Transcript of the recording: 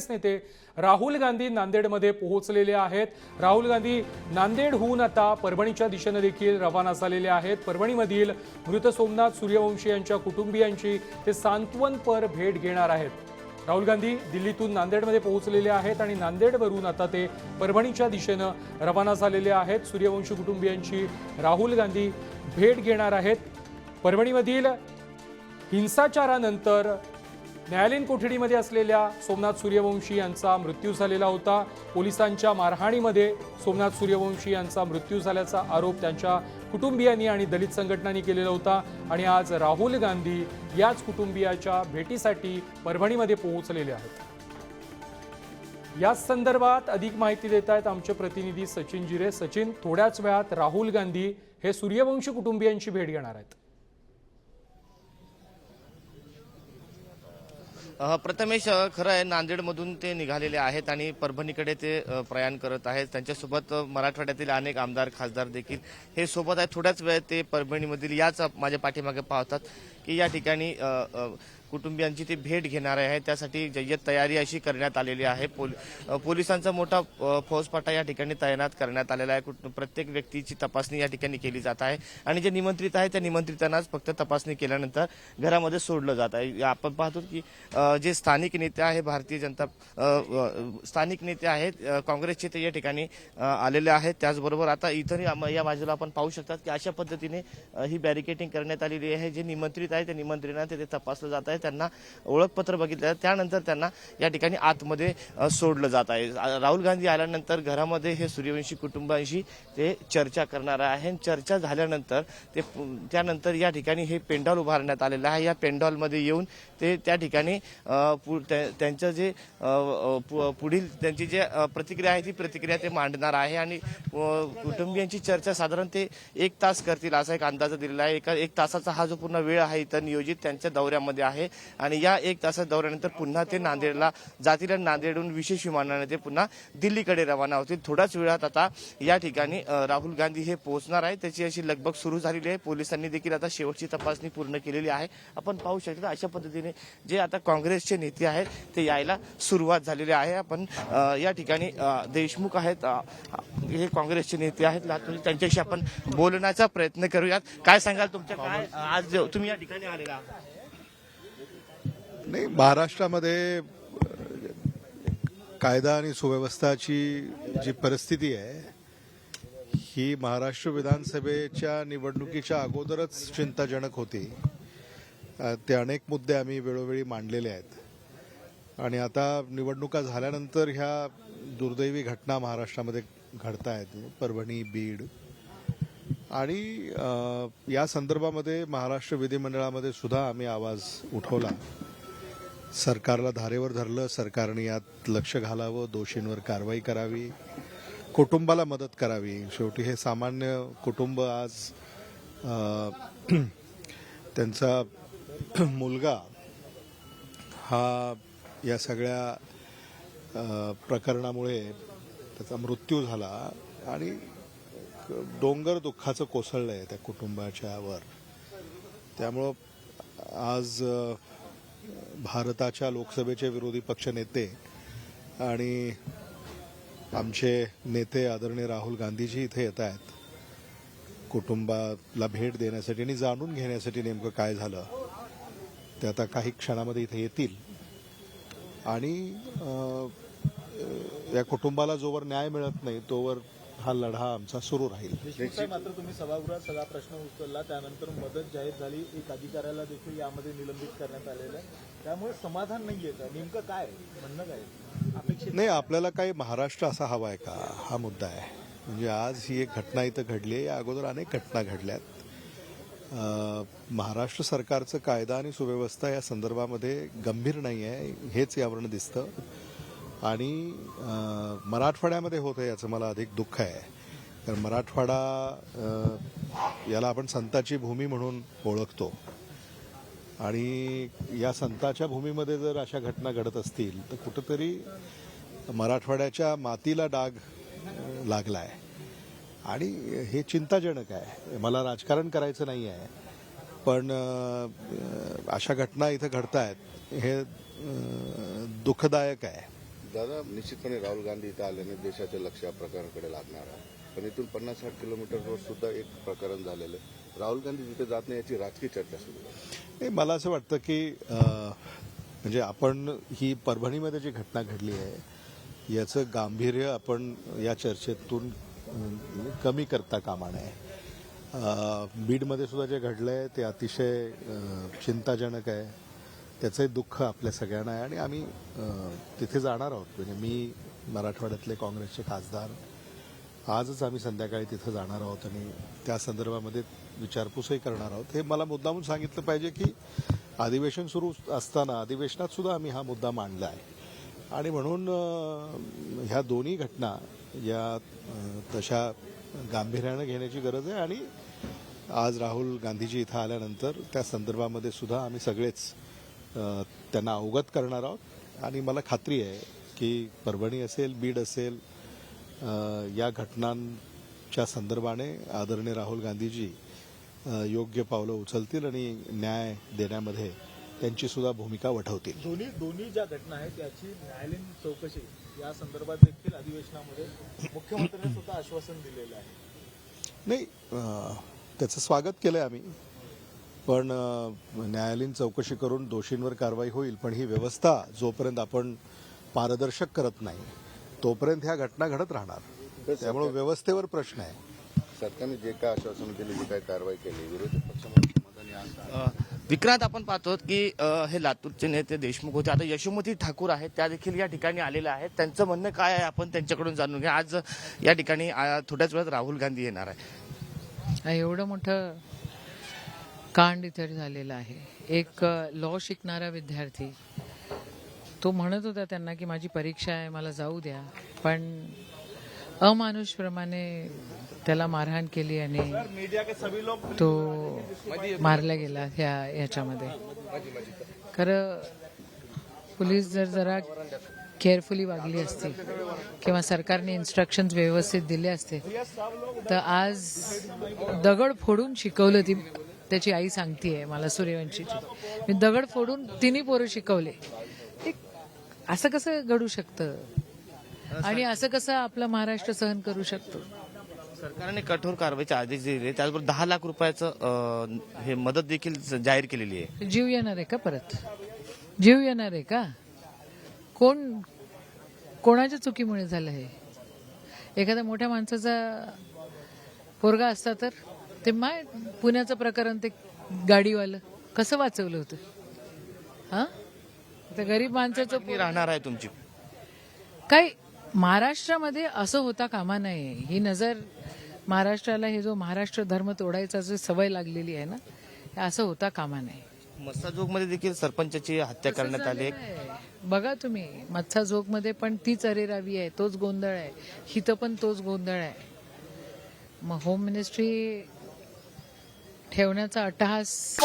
नेते राहुल गांधी नांदेडमध्ये पोहोचलेले आहेत। राहुल गांधी नांदेडहून आता परभणीच्या दिशेने देखील रवाना झालेले आहेत। परभणीमधील मृत सोमनाथ सूर्यवंशी यांच्या कुटुंबियांची ते सांत्वनपर भेट घेणार आहेत। राहुल गांधी दिल्लीतून नांदेडमध्ये पोहोचलेले आहेत आणि नांदेडवरून आता ते परभणीच्या दिशेने रवाना झालेले आहेत। सूर्यवंशी कुटुंबियांची राहुल गांधी भेट घेणार आहेत। परभणीमधील हिंसाचारानंतर न्यायालयीन कोठडीमध्ये असलेल्या सोमनाथ सूर्यवंशी यांचा मृत्यू झालेला होता। पोलिसांच्या मारहाणीमध्ये सोमनाथ सूर्यवंशी यांचा मृत्यू झाल्याचा आरोप त्यांच्या कुटुंबियांनी आणि दलित संघटनांनी केलेला होता आणि आज राहुल गांधी याच कुटुंबियाच्या भेटीसाठी परभणीमध्ये पोहोचलेले आहेत। या संदर्भात अधिक माहिती देत आहेत आमचे प्रतिनिधी सचिन जिरे। सचिन, थोड्याच वेळात राहुल गांधी हे सूर्यवंशी कुटुंबियांची भेट घेणार आहेत। प्रथमेश, खरं आहे नांदेडमधून ते निघालेले आहेत आणि परभणीकडे ते प्रयाण करत आहेत। त्यांच्यासोबत मराठवाड्यातील अनेक आमदार खासदार देखील हे सोबत आहेत। थोड्याच वेळात ते परभणीमधील याच माझ्या पाठीमागे पाहतात की या ठिकाणी कुटुंबियांची ते भेट घेणार आहे। त्यासाठी जय्यत तयारी अशी करण्यात आलेली आहे। पोलिसांचा मोठा फौजफाटा या ठिकाणी तैनात करण्यात आलेला आहे। प्रत्येक व्यक्तीची तपासणी या ठिकाणी केली जात आहे आणि जे निमंत्रित आहे त्या निमंत्रितांनाच फक्त तपासणी केल्यानंतर घरामध्ये सोडलं जात आहे। आपण पाहतो की जे स्थानिक नेते आहे, भारतीय जनता स्थानिक नेते आहेत, काँग्रेसचे ते या ठिकाणी आलेले आहेत। त्याचबरोबर आता इथं या बाजूला आपण पाहू शकतात की अशा पद्धतीने ही बॅरिकेडिंग करण्यात आलेली आहे। जे निमंत्रित आहे त्या निमंत्रितांना ते तपासलं जात आहे, त्यांना ओळखपत्र बघितलं, त्यानंतर त्यांना या ठिकाणी आतमध्ये सोडलं जात आहे। राहुल गांधी आल्यानंतर घरामध्ये हे सूर्यवंशी कुटुंबांशी ते चर्चा करणार आहे। चर्चा झाल्यानंतर ते त्यानंतर या ठिकाणी हे पेंडॉल उभारण्यात आलेलं आहे। या पेंडॉलमध्ये येऊन ते त्या ठिकाणी त्यांचं जे पुढील त्यांची जे प्रतिक्रिया आहे ती प्रतिक्रिया ते मांडणार आहे आणि कुटुंबियांची चर्चा साधारण ते 1 तास करतील असा एक अंदाज दिलेला आहे। एक तासाचा हा जो पूर्ण वेळ आहे इथं नियोजित त्यांच्या दौऱ्यामध्ये आहे आणि या 1 तासाच्या दौऱ्यानंतर पुन्हा ते नांदेडला जातील आणि नांदेडहून विशेष विमानाने ते पुन्हा दिल्लीकडे रवाना होतील। थोड्याच वेळात आता या ठिकाणी राहुल गांधी हे पोहोचणार आहे, त्याची अशी लगबग सुरू झालेली आहे। पोलिसांनी देखील आता शेवटची तपासणी पूर्ण केलेली आहे। आपण पाहू शकता अशा पद्धतीने जे आता काँग्रेसचे नेते आहेत ते यायला सुरुवात झालेली आहे। आपण या ठिकाणी देशमुख आहेत, हे काँग्रेसचे नेते आहेत लातूर, त्यांच्याशी आपण बोलण्याचा प्रयत्न करूयात। काय सांगाल, तुमच्या काय आज तुम्ही या ठिकाणी आलेला आहात? नाही, महाराष्ट्रामध्ये कायदा आणि सुव्यवस्थाची जी परिस्थिती आहे ही महाराष्ट्र विधानसभेच्या निवडणुकीच्या अगोदरच चिंताजनक होती। ते अनेक मुद्दे आम्ही वेळोवेळी मांडलेले आहेत आणि आता निवडणुका झाल्यानंतर ह्या दुर्दैवी घटना महाराष्ट्रामध्ये घडत आहेत, परभणी, बीड, आणि या संदर्भामध्ये महाराष्ट्र विधिमंडळामध्ये सुद्धा आम्ही आवाज उठवला। सरकारला धारेवर धरलं, सरकारने यात लक्ष घालावं, दोषींवर कारवाई करावी, कुटुंबाला मदत करावी। शेवटी हे सामान्य कुटुंब आज त्यांचा मुलगा हा या सगळ्या प्रकरणामुळे त्याचा मृत्यू झाला आणि डोंगर दुःखाचं कोसळलं आहे त्या कुटुंबाच्यावर। त्यामुळं आज भारताच्या लोकसभेचे विरोधी पक्ष नेते आणि आमचे नेते आदरणीय राहुल गांधीजी इथे येत आहेत कुटुंबाला भेट देण्यासाठी आणि जाणून घेण्यासाठी नेमकं काय झालं ते आता काही क्षणामध्ये इथे येतील आणि या कुटुंबाला जोवर न्याय मिळत नाही तोवर हा लढा आमचा सुरू राहील। मात्र तुम्ही सभागृहात सगळा प्रश्न उचलला, त्यानंतर मदत जाहीर झाली, एक अधिकाऱ्याला देखील यामध्ये निलंबित करण्यात आलेलं आहे, त्यामुळे समाधान नाहीये का? नेमकं काय म्हणणं काय अपेक्षित? नाही, आपल्याला काही महाराष्ट्र असा हवा आहे का, हा मुद्दा आहे। म्हणजे आज ही एक घटना इथं घडली आहे, या अगोदर अनेक घटना घडल्यात। महाराष्ट्र सरकारचं कायदा आणि सुव्यवस्था या संदर्भामध्ये गंभीर नाही आहे हेच यावरून दिसतं आणि मराठवाड्यामध्ये होतं याचं मला अधिक दुःख आहे। कारण मराठवाडा याला आपण संताची भूमी म्हणून ओळखतो आणि या संताच्या भूमीमध्ये जर अशा घटना घडत असतील तर कुठंतरी मराठवाड्याच्या मातीला डाग लागला आहे आणि हे चिंताजनक आहे। मला राजकारण करायचं नाही आहे, पण अशा घटना इथं घडतायत हे दुःखदायक आहे दादा, निश्चितपणे राहुल गांधी इथं आल्याने देशाचे लक्ष या प्रकरणाकडे लागणार आहे. पण इथून 50-60 किलोमीटरवर सुद्धा एक प्रकरण झालेलं आहे. राहुल गांधी तिथे जात नाही याची राजकीय चर्चा सुरू आहे. नाही, मला असं वाटतं की म्हणजे आपण ही परभणीमध्ये जी घटना घडली आहे याचं गांभीर्य आपण या चर्चेतून कमी करता कामा नये. बीडमध्ये सुद्धा जे घडलं आहे ते अतिशय चिंताजनक आहे. त्याचंही दुःख आपल्या सगळ्यांना आहे आणि आम्ही तिथे जाणार आहोत. म्हणजे मी मराठवाड्यातले काँग्रेसचे खासदार आजच आम्ही संध्याकाळी तिथं जाणार आहोत आणि त्या संदर्भामध्ये विचारपूसही करणार आहोत. हे मला मुद्दामून सांगितलं पाहिजे की अधिवेशन सुरू असताना अधिवेशनात सुद्धा आम्ही हा मुद्दा मांडला आहे आणि म्हणून ह्या दोन्ही घटना या तशा गांभीर्यानं घेण्याची गरज आहे आणि आज राहुल गांधीजी इथं आल्यानंतर त्या संदर्भामध्ये सुद्धा आम्ही सगळेच त्यांना अवगत करणार आहोत आणि मला खात्री आहे की परभणी असेल, बीड असेल, या घटनांच्या संदर्भाने आदरणीय राहुल गांधीजी योग्य पावलं उचलतील आणि न्याय देण्यामध्ये त्यांची सुद्धा भूमिका वठवतील. दोन्ही ज्या घटना आहेत त्याची न्यायालयीन चौकशी या संदर्भात देखील अधिवेशनामध्ये मुख्यमंत्र्यांनी सुद्धा आश्वासन दिलेलं आहे. नाही, त्याचं स्वागत केलंय आम्ही, पण न्यायालयीन चौकशी करून दोषींवर कारवाई होईल. पण ही व्यवस्था जोपर्यंत आपण पारदर्शक करत नाही तोपर्यंत ह्या घटना घडत राहणार. त्यामुळे व्यवस्थेवर प्रश्न आहे. सरकारने जे काय आश्वासन दिले, जे काय कारवाई केली, विरोधी पक्षामध्ये समाधानी आहात? विक्रांत, आपण पाहतो की हे लातूरचे नेते देशमुख होते, आता यशोमती ठाकूर आहेत त्या देखील या ठिकाणी आलेल्या आहेत. त्यांचं म्हणणं काय आहे आपण त्यांच्याकडून जाणून घ्या. आज या ठिकाणी थोड्याच वेळात राहुल गांधी येणार आहे. एवढं मोठं कांड इथे झालेलं आहे. एक लॉ शिकणारा विद्यार्थी तो म्हणत होता त्यांना की माझी परीक्षा आहे, मला जाऊ द्या, पण अमानुषप्रमाणे त्याला मारहाण केली आणि तो मारला गेला ह्याच्यामध्ये. खरं पोलीस जरा केअरफुली वागली असती किंवा सरकारने इन्स्ट्रक्शन्स व्यवस्थित दिले असते तर आज दगड फोडून शिकवलं. ती त्याची आई सांगतीये मला, सूर्यवंशीची, मी दगड फोडून तिन्ही पोरं शिकवले. असं कसं घडू शकतं आणि असं कसं आपला महाराष्ट्र सहन करू शकतो? सरकारने कठोर कारवाईचे आदेश दिले, त्याचबरोबर 10 लाख रुपयाचं हे मदत देखील जाहीर केलेली आहे. जीव येणार आहे का? परत जीव येणार आहे का? कोणाच्या चुकीमुळे झालं हे? एखाद्या मोठ्या माणसाचा पोरगा असता तर ते पुण्याचं प्रकरण, ते गाडीवालं कसं वाचवलं होतं? हा, तर गरीब माणसाचं राहणार आहे तुमची काय? महाराष्ट्रामध्ये असं होता कामा नये. ही नजर महाराष्ट्राला, हे जो महाराष्ट्र धर्म तोडायचा जो सवय लागलेली आहे ना, हे असं होता कामा नये. मस्साजोगमध्ये देखील सरपंचाची हत्या करण्यात आली. बघा तुम्ही, मत्साजोगमध्ये पण तीच अरेरावी आहे, तोच गोंधळ आहे, हिथं पण तोच गोंधळ आहे. मग होम मिनिस्ट्री ठेवण्याचा अट्टहास